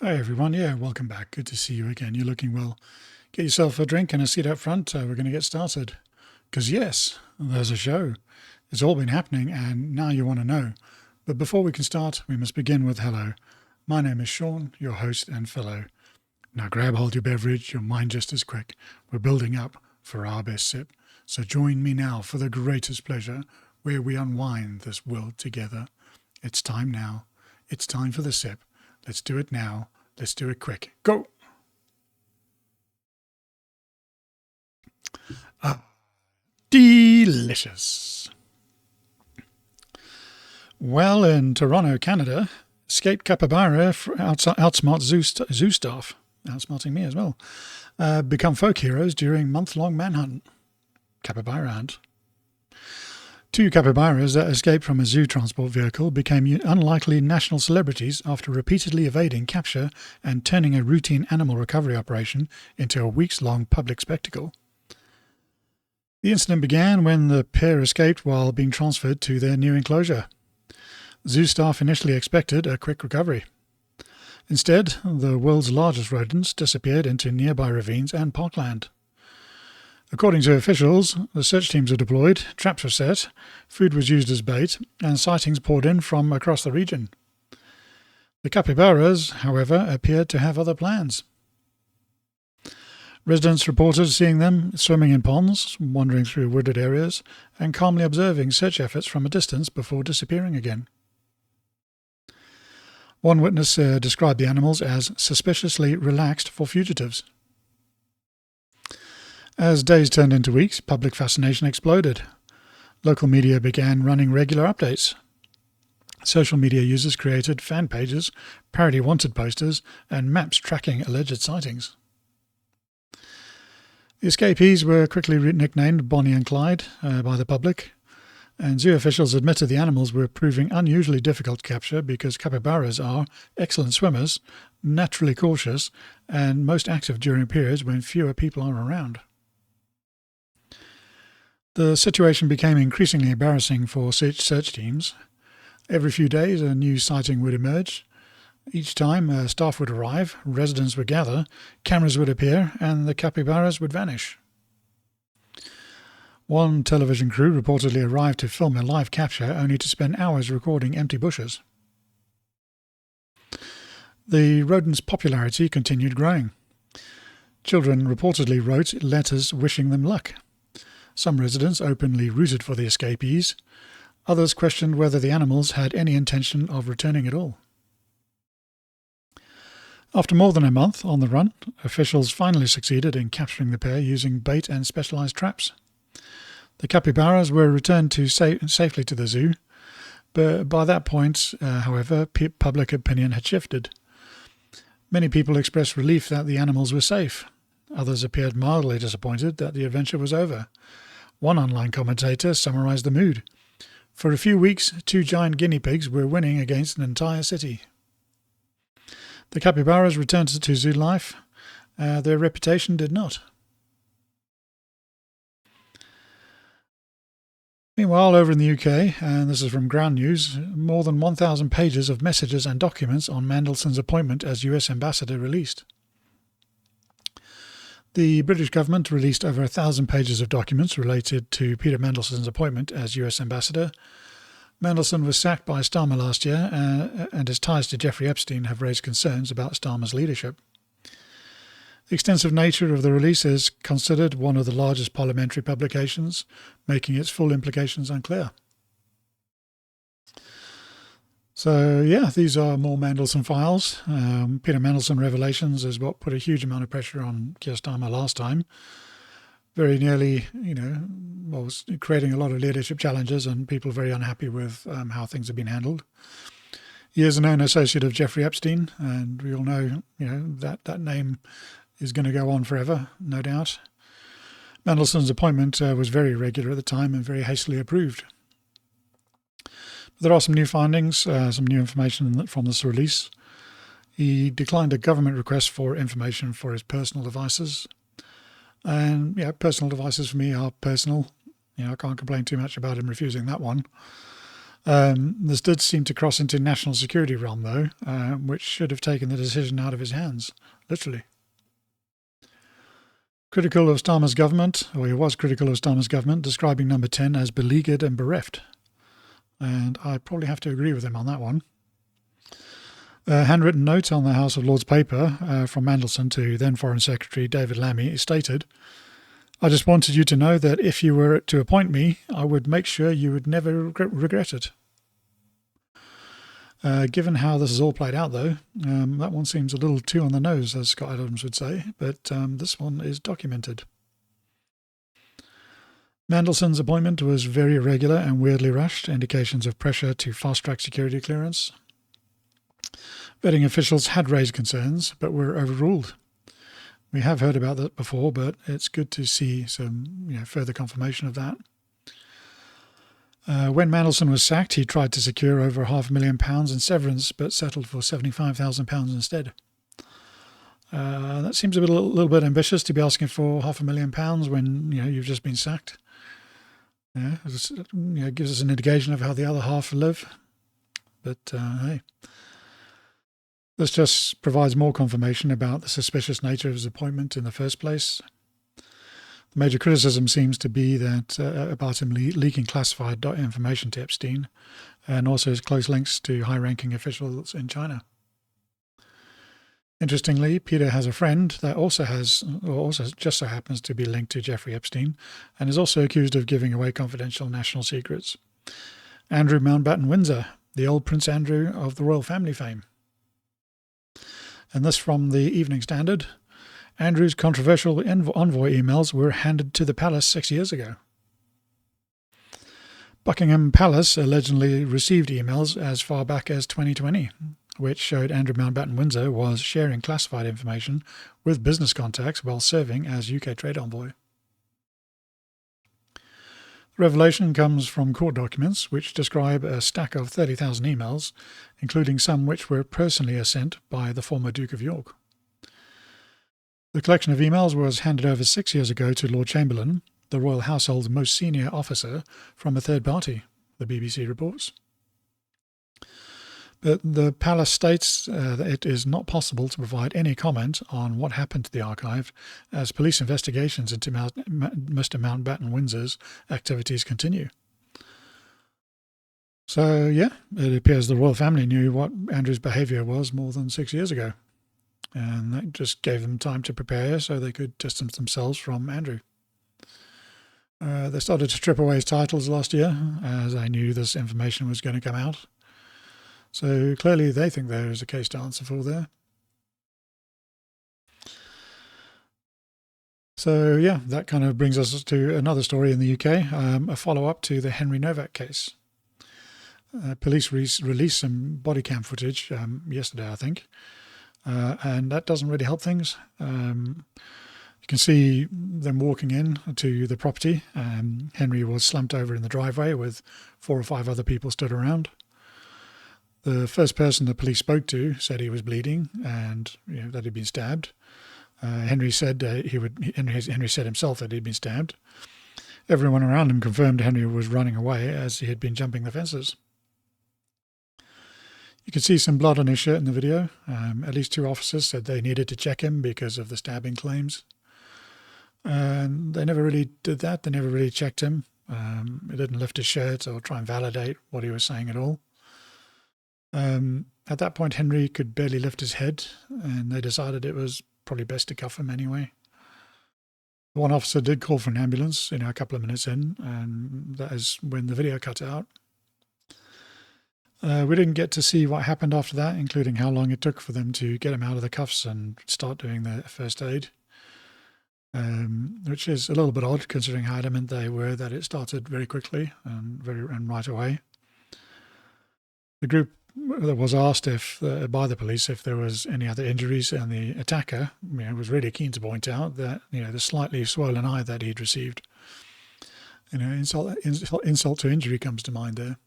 Hi everyone, welcome back. Good to see you again. You're looking well. Get yourself a drink and a seat up front. We're going to get started. Because yes, there's a show. It's all been happening and now you want to know. But before we can start, we must begin with hello. My name is Sean, your host and fellow. Now grab hold your beverage, your mind just as quick. We're building up for our best sip. So join me now for the greatest pleasure where we unwind this world together. It's time now. It's time for the sip. Let's do it now. Let's do it quick. Go! Delicious. Well, in Toronto, Canada, escaped capybara outsmart zoo staff, outsmarting me as well, become folk heroes during month-long manhunt. Capybara hunt. Two capybaras that escaped from a zoo transport vehicle became unlikely national celebrities after repeatedly evading capture and turning a routine animal recovery operation into a weeks-long public spectacle. The incident began when the pair escaped while being transferred to their new enclosure. Zoo staff initially expected a quick recovery. Instead, the world's largest rodents disappeared into nearby ravines and parkland. According to officials, the search teams were deployed, traps were set, food was used as bait, and sightings poured in from across the region. The capybaras, however, appeared to have other plans. Residents reported seeing them swimming in ponds, wandering through wooded areas, and calmly observing search efforts from a distance before disappearing again. One witness described the animals as suspiciously relaxed for fugitives. As days turned into weeks, public fascination exploded. Local media began running regular updates. Social media users created fan pages, parody wanted posters, and maps tracking alleged sightings. The escapees were quickly nicknamed Bonnie and Clyde by the public, and zoo officials admitted the animals were proving unusually difficult to capture because capybaras are excellent swimmers, naturally cautious, and most active during periods when fewer people are around. The situation became increasingly embarrassing for search teams. Every few days, a new sighting would emerge. Each time, staff would arrive, residents would gather, cameras would appear, and the capybaras would vanish. One television crew reportedly arrived to film a live capture only to spend hours recording empty bushes. The rodents' popularity continued growing. Children reportedly wrote letters wishing them luck. Some residents openly rooted for the escapees. Others questioned whether the animals had any intention of returning at all. After more than a month on the run, officials finally succeeded in capturing the pair using bait and specialized traps. The capybaras were returned safely to the zoo, but by that point, however, public opinion had shifted. Many people expressed relief that the animals were safe. Others appeared mildly disappointed that the adventure was over. One online commentator summarized the mood. For a few weeks, two giant guinea pigs were winning against an entire city. The capybaras returned to zoo life. Their reputation did not. Meanwhile, over in the UK, and this is from Ground News, more than 1,000 pages of messages and documents on Mandelson's appointment as US ambassador released. The British government released over 1,000 pages of documents related to Peter Mandelson's appointment as US ambassador. Mandelson was sacked by Starmer last year, and his ties to Jeffrey Epstein have raised concerns about Starmer's leadership. The extensive nature of the release is considered one of the largest parliamentary publications, making its full implications unclear. So, these are more Mandelson files. Peter Mandelson revelations is what put a huge amount of pressure on Keir Starmer last time. Very nearly, was creating a lot of leadership challenges and people very unhappy with how things have been handled. He is a known associate of Jeffrey Epstein, and we all know, that name is going to go on forever, no doubt. Mandelson's appointment was very irregular at the time and very hastily approved. There are some new findings, some new information from this release. He declined a government request for information for his personal devices. And personal devices for me are personal. I can't complain too much about him refusing that one. This did seem to cross into national security realm, though, which should have taken the decision out of his hands, literally. Critical of Starmer's government, or he was critical of Starmer's government, describing number 10 as beleaguered and bereft. And I probably have to agree with him on that one. A handwritten note on the House of Lords paper from Mandelson to then Foreign Secretary David Lammy stated, "I just wanted you to know that if you were to appoint me, I would make sure you would never regret it." Given how this has all played out, though, that one seems a little too on the nose, as Scott Adams would say, but this one is documented. Mandelson's appointment was very irregular and weirdly rushed, indications of pressure to fast-track security clearance. Vetting officials had raised concerns, but were overruled. We have heard about that before, but it's good to see some further confirmation of that. When Mandelson was sacked, he tried to secure over £500,000 in severance, but settled for £75,000 instead. That seems a little bit ambitious to be asking for £500,000 when you've just been sacked. It gives us an indication of how the other half live. But hey, this just provides more confirmation about the suspicious nature of his appointment in the first place. The major criticism seems to be that about him leaking classified information to Epstein, and also his close links to high-ranking officials in China. Interestingly, Peter has a friend that also just so happens to be linked to Jeffrey Epstein, and is also accused of giving away confidential national secrets. Andrew Mountbatten Windsor, the old Prince Andrew of the royal family fame. And this from the Evening Standard. Andrew's controversial envoy emails were handed to the palace 6 years ago. Buckingham Palace allegedly received emails as far back as 2020, which showed Andrew Mountbatten Windsor was sharing classified information with business contacts while serving as UK trade envoy. The revelation comes from court documents which describe a stack of 30,000 emails, including some which were personally sent by the former Duke of York. The collection of emails was handed over 6 years ago to Lord Chamberlain, the royal household's most senior officer, from a third party, the BBC reports. But the palace states that it is not possible to provide any comment on what happened to the archive, as police investigations into Mr. Mountbatten Windsor's activities continue. So, yeah, it appears the royal family knew what Andrew's behaviour was more than 6 years ago. And that just gave them time to prepare so they could distance themselves from Andrew. They started to strip away his titles last year, as they knew this information was going to come out. So clearly they think there is a case to answer for there. So yeah, that kind of brings us to another story in the UK, a follow-up to the Henry Novak case. Police released some body cam footage yesterday, I think. And that doesn't really help things. You can see them walking in to the property. Henry was slumped over in the driveway with 4 or 5 other people stood around. The first person the police spoke to said he was bleeding and that he'd been stabbed. Henry said Henry said himself that he'd been stabbed. Everyone around him confirmed Henry was running away as he had been jumping the fences. You can see some blood on his shirt in the video. At least 2 officers said they needed to check him because of the stabbing claims. And they never really did that. They never really checked him. They didn't lift his shirt or try and validate what he was saying at all. At that point, Henry could barely lift his head, and they decided it was probably best to cuff him anyway. One officer did call for an ambulance a couple of minutes in, and that is when the video cut out. We didn't get to see what happened after that, including how long it took for them to get him out of the cuffs and start doing the first aid, which is a little bit odd considering how adamant they were that it started very quickly and right away. The group that was asked by the police if there was any other injuries, and the attacker was really keen to point out that the slightly swollen eye that he'd received. Insult to injury comes to mind there.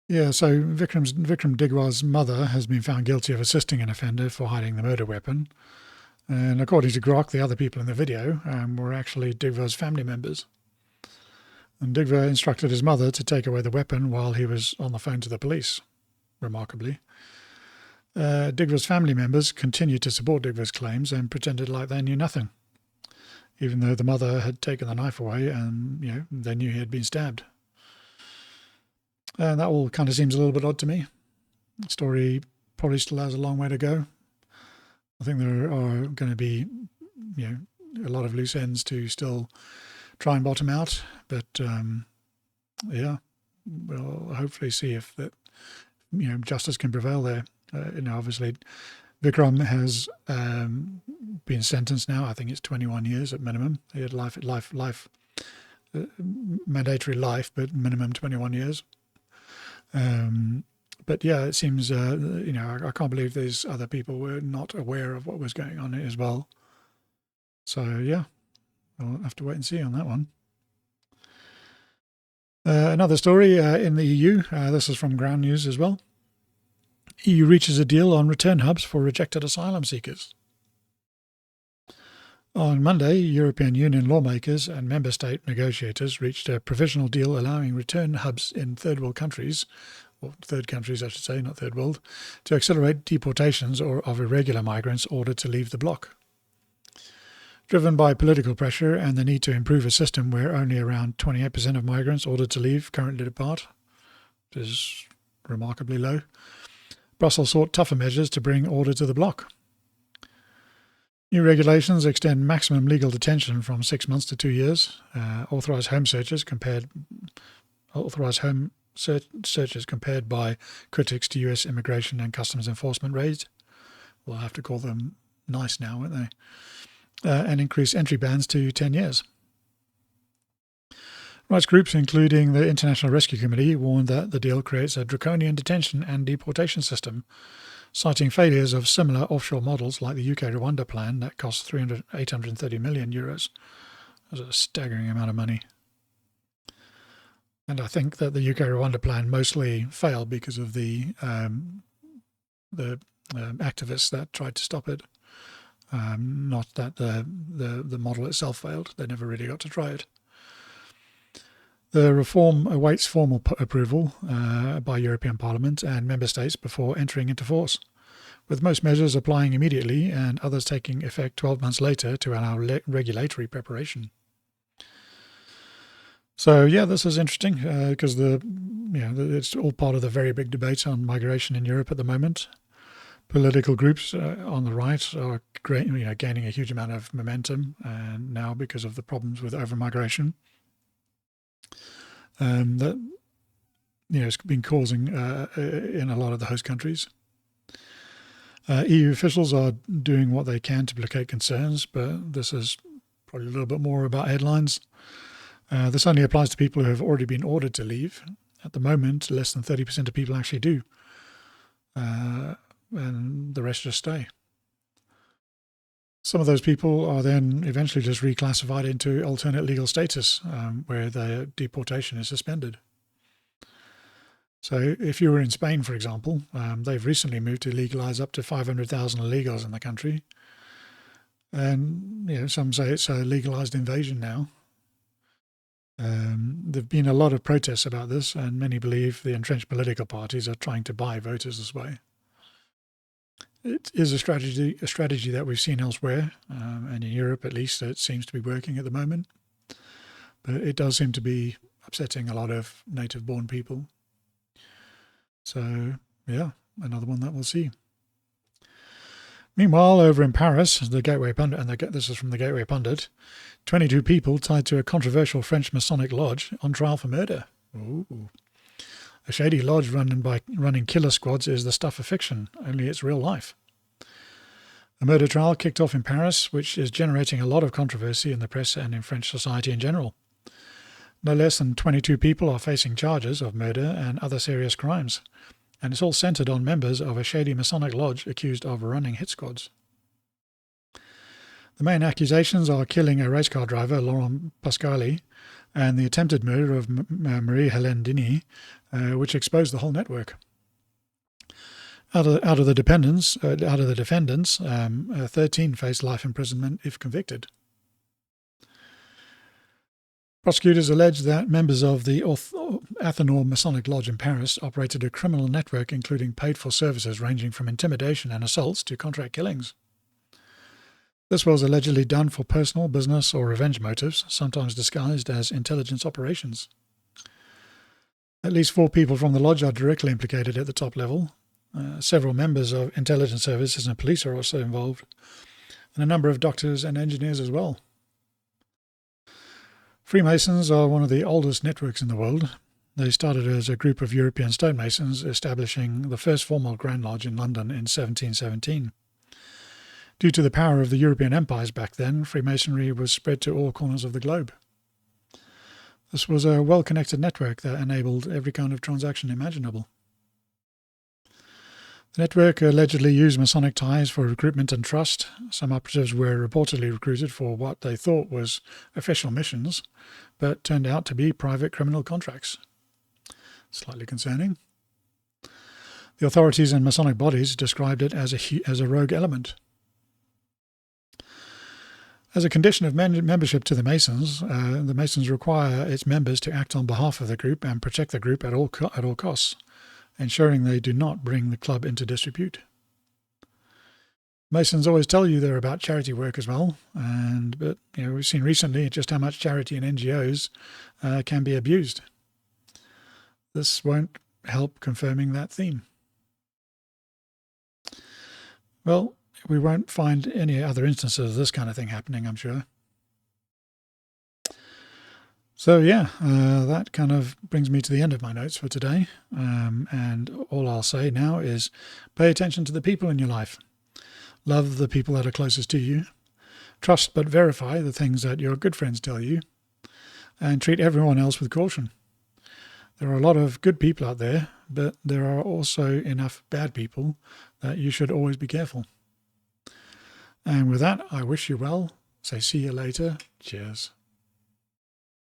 Yeah, so Vikram Digwar's mother has been found guilty of assisting an offender for hiding the murder weapon. And according to Grok, the other people in the video were actually Digwar's family members. And Digver instructed his mother to take away the weapon while he was on the phone to the police, remarkably. Digver's family members continued to support Digver's claims and pretended like they knew nothing, even though the mother had taken the knife away and they knew he had been stabbed. And that all kind of seems a little bit odd to me. The story probably still has a long way to go. I think there are going to be a lot of loose ends to still try and bottom out, but we'll hopefully see if that justice can prevail there. Obviously Vikram has been sentenced now. I think it's 21 years at minimum. He had life, mandatory life, but minimum 21 years. But yeah, it seems I can't believe these other people were not aware of what was going on as well. So yeah, we'll have to wait and see on that one. Another story in the EU. This is from Ground News as well. EU reaches a deal on return hubs for rejected asylum seekers. On Monday, European Union lawmakers and member state negotiators reached a provisional deal allowing return hubs in third world countries, or third countries I should say, not third world, to accelerate deportations of irregular migrants ordered to leave the bloc. Driven by political pressure and the need to improve a system where only around 28% of migrants ordered to leave currently depart, which is remarkably low, Brussels sought tougher measures to bring order to the bloc. New regulations extend maximum legal detention from 6 months to 2 years. Authorised home searches compared by critics to US immigration and customs enforcement raids. We'll have to call them nice now, won't they? And increase entry bans to 10 years. Rights groups, including the International Rescue Committee, warned that the deal creates a draconian detention and deportation system, citing failures of similar offshore models like the UK-Rwanda plan that cost 830 million euros. That's a staggering amount of money. And I think that the UK-Rwanda plan mostly failed because of the activists that tried to stop it. Not that the model itself failed. They never really got to try it. The reform awaits formal approval by European Parliament and Member States before entering into force, with most measures applying immediately and others taking effect 12 months later to allow regulatory preparation. So yeah, this is interesting because it's all part of the very big debate on migration in Europe at the moment. Political groups on the right are gaining a huge amount of momentum now because of the problems with over-migration. That it's been causing in a lot of the host countries. EU officials are doing what they can to placate concerns, but this is probably a little bit more about headlines. This only applies to people who have already been ordered to leave. At the moment, less than 30% of people actually do, and the rest just stay. Some of those people are then eventually just reclassified into alternate legal status where their deportation is suspended. So if you were in Spain, for example, they've recently moved to legalise up to 500,000 illegals in the country. And some say it's a legalised invasion now. There have been a lot of protests about this, and many believe the entrenched political parties are trying to buy voters this way. It is a strategy that we've seen elsewhere, and in Europe at least it seems to be working at the moment. But it does seem to be upsetting a lot of native-born people. So, yeah, another one that we'll see. Meanwhile, over in Paris, the Gateway Pundit, and this is from the Gateway Pundit, 22 people tied to a controversial French Masonic lodge on trial for murder. Ooh. A shady lodge running killer squads is the stuff of fiction, only it's real life. A murder trial kicked off in Paris, which is generating a lot of controversy in the press and in French society in general. No less than 22 people are facing charges of murder and other serious crimes, and it's all centred on members of a shady Masonic lodge accused of running hit squads. The main accusations are killing a race car driver, Laurent Pascali, and the attempted murder of Marie-Hélène Denis, which exposed the whole network. Out of the defendants, 13 face life imprisonment if convicted. Prosecutors allege that members of the Athanor Masonic Lodge in Paris operated a criminal network including paid-for services ranging from intimidation and assaults to contract killings. This was allegedly done for personal, business, or revenge motives, sometimes disguised as intelligence operations. At least 4 people from the lodge are directly implicated at the top level. Several members of intelligence services and police are also involved, and a number of doctors and engineers as well. Freemasons are one of the oldest networks in the world. They started as a group of European stonemasons, establishing the first formal Grand Lodge in London in 1717. Due to the power of the European empires back then, Freemasonry was spread to all corners of the globe. This was a well-connected network that enabled every kind of transaction imaginable. The network allegedly used Masonic ties for recruitment and trust. Some operatives were reportedly recruited for what they thought was official missions, but turned out to be private criminal contracts. Slightly concerning. The authorities and Masonic bodies described it as a rogue element. As a condition of membership to the Masons require its members to act on behalf of the group and protect the group at all costs, ensuring they do not bring the club into disrepute. Masons always tell you they're about charity work as well, but we've seen recently just how much charity and NGOs can be abused. This won't help confirming that theme. Well, we won't find any other instances of this kind of thing happening, I'm sure. So yeah, that kind of brings me to the end of my notes for today. And all I'll say now is pay attention to the people in your life. Love the people that are closest to you. Trust but verify the things that your good friends tell you. And treat everyone else with caution. There are a lot of good people out there, but there are also enough bad people that you should always be careful. And with that, I wish you well. Say see you later. Cheers.